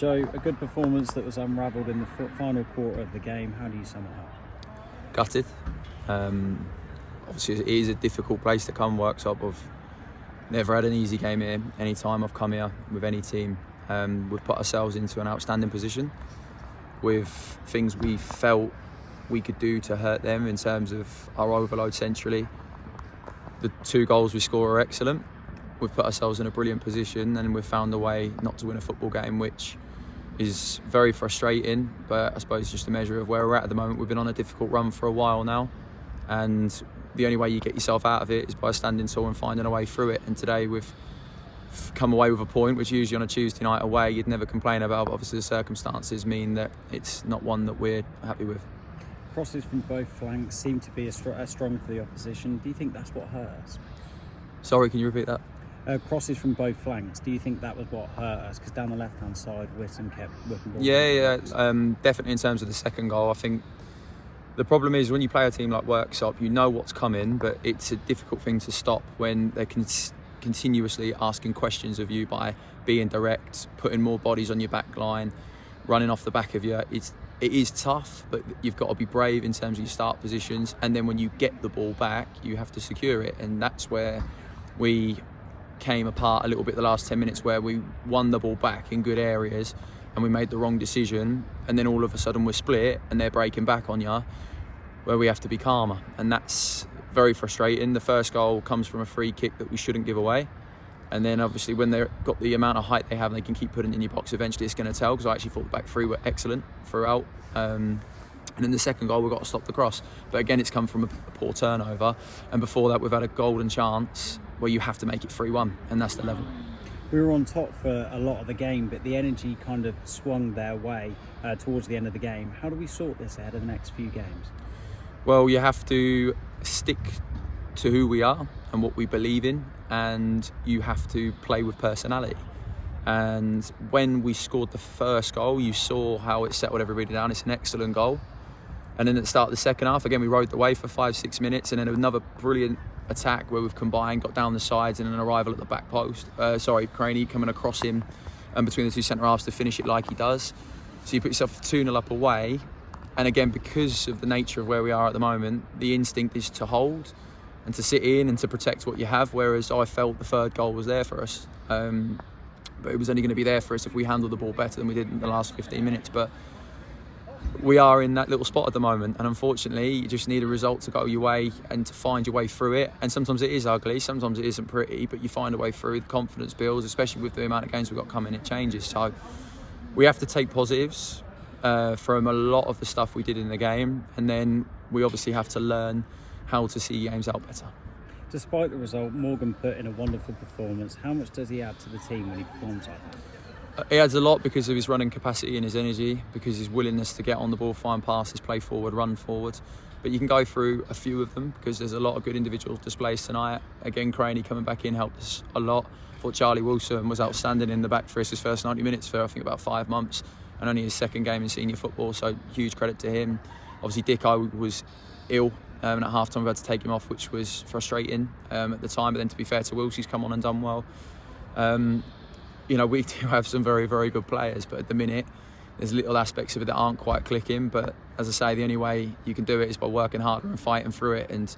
Joe, a good performance that was unravelled in the final quarter of the game. How do you sum it up? Gutted. Obviously, it is a difficult place to come, Worksop. I've never had an easy game here. Any time I've come here with any team, we've put ourselves into an outstanding position with things we felt we could do to hurt them in terms of our overload centrally. The 2 goals we score are excellent. We've put ourselves in a brilliant position and we've found a way not to win a football game, which is very frustrating, but I suppose it's just a measure of where we're at the moment. We've been on a difficult run for a while now, and the only way you get yourself out of it is by standing tall and finding a way through it. And today we've come away with a point, which usually on a Tuesday night away you'd never complain about, but obviously the circumstances mean that it's not one that we're happy with. Crosses from both flanks seem to be strong for the opposition. Do you think that's what hurt us? Sorry, can you repeat that? Crosses from both flanks. Do you think that was what hurt us? Because down the left-hand side, Whittam kept whipping balls. Yeah. Definitely in terms of the second goal. I think the problem is when you play a team like Worksop, you know what's coming, but it's a difficult thing to stop when they're continuously asking questions of you by being direct, putting more bodies on your back line, running off the back of you. It is tough, but you've got to be brave in terms of your start positions. And then when you get the ball back, you have to secure it. And that's where we came apart a little bit the last 10 minutes, where we won the ball back in good areas and we made the wrong decision, and then all of a sudden we're split and they're breaking back on you, where we have to be calmer. And that's very frustrating. The first goal comes from a free kick that we shouldn't give away, and then obviously when they've got the amount of height they have and they can keep putting it in your box, eventually it's going to tell, because I actually thought the back three were excellent throughout. And then the second goal, we've got to stop the cross. But again, it's come from a poor turnover. And before that, we've had a golden chance where you have to make it 3-1, and that's the level. We were on top for a lot of the game, but the energy kind of swung their way towards the end of the game. How do we sort this ahead of the next few games? Well, you have to stick to who we are and what we believe in, and you have to play with personality. And when we scored the first goal, you saw how it settled everybody down. It's an excellent goal. And then at the start of the second half, again, we rode the wave for 5-6 minutes, and then another brilliant attack where we've combined, got down the sides, and an arrival at the back post. Craney coming across him and between the two centre halves to finish it like he does. So you put yourself 2-0 up away. And again, because of the nature of where we are at the moment, the instinct is to hold and to sit in and to protect what you have, whereas I felt the third goal was there for us. But it was only going to be there for us if we handled the ball better than we did in the last 15 minutes. But we are in that little spot at the moment, and unfortunately you just need a result to go your way and to find your way through it. And sometimes it is ugly, sometimes it isn't pretty, but you find a way through. The confidence builds, especially with the amount of games we've got coming, it changes. So we have to take positives from a lot of the stuff we did in the game, and then we obviously have to learn how to see games out better. Despite the result, Morgan put in a wonderful performance. How much does he add to the team when he performs like that? He adds a lot because of his running capacity and his energy, because his willingness to get on the ball, find passes, play forward, run forward. But you can go through a few of them because there's a lot of good individual displays tonight. Again, Craney coming back in helped us a lot. I thought Charlie Wilson was outstanding in the back for us his first 90 minutes for I think about 5 months, and only his second game in senior football, so huge credit to him. Obviously Dicko was ill, and at half time we had to take him off, which was frustrating at the time, but then to be fair to Wilson, he's come on and done well. We do have some very, very good players, but at the minute there's little aspects of it that aren't quite clicking. But as I say, the only way you can do it is by working harder and fighting through it. And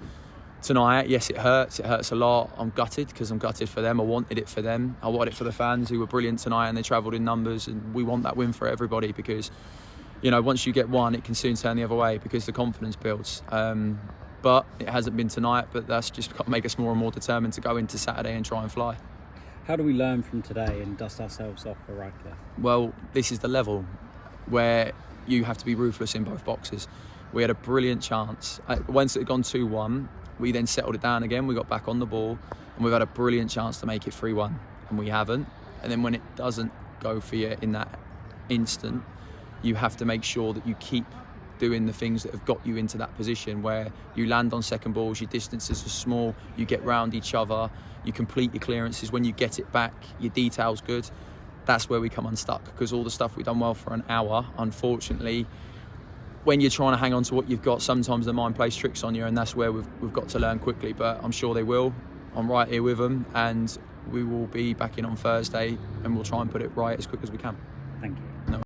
tonight, yes, it hurts a lot. I'm gutted because I'm gutted for them. I wanted it for them. I wanted it for the fans who were brilliant tonight, and they travelled in numbers, and we want that win for everybody, because once you get one, it can soon turn the other way because the confidence builds. But it hasn't been tonight, but that's just got to make us more and more determined to go into Saturday and try and fly. How do we learn from today and dust ourselves off for Radcliffe? Well, this is the level where you have to be ruthless in both boxes. We had a brilliant chance. Once it had gone 2-1, we then settled it down again. We got back on the ball, and we've had a brilliant chance to make it 3-1, and we haven't. And then when it doesn't go for you in that instant, you have to make sure that you keep doing the things that have got you into that position where you land on second balls, your distances are small, you get round each other, you complete your clearances. When you get it back, your detail's good. That's where we come unstuck, because all the stuff we've done well for an hour, unfortunately, when you're trying to hang on to what you've got, sometimes the mind plays tricks on you, and that's where we've got to learn quickly. But I'm sure they will. I'm right here with them, and we will be back in on Thursday, and we'll try and put it right as quick as we can. Thank you. No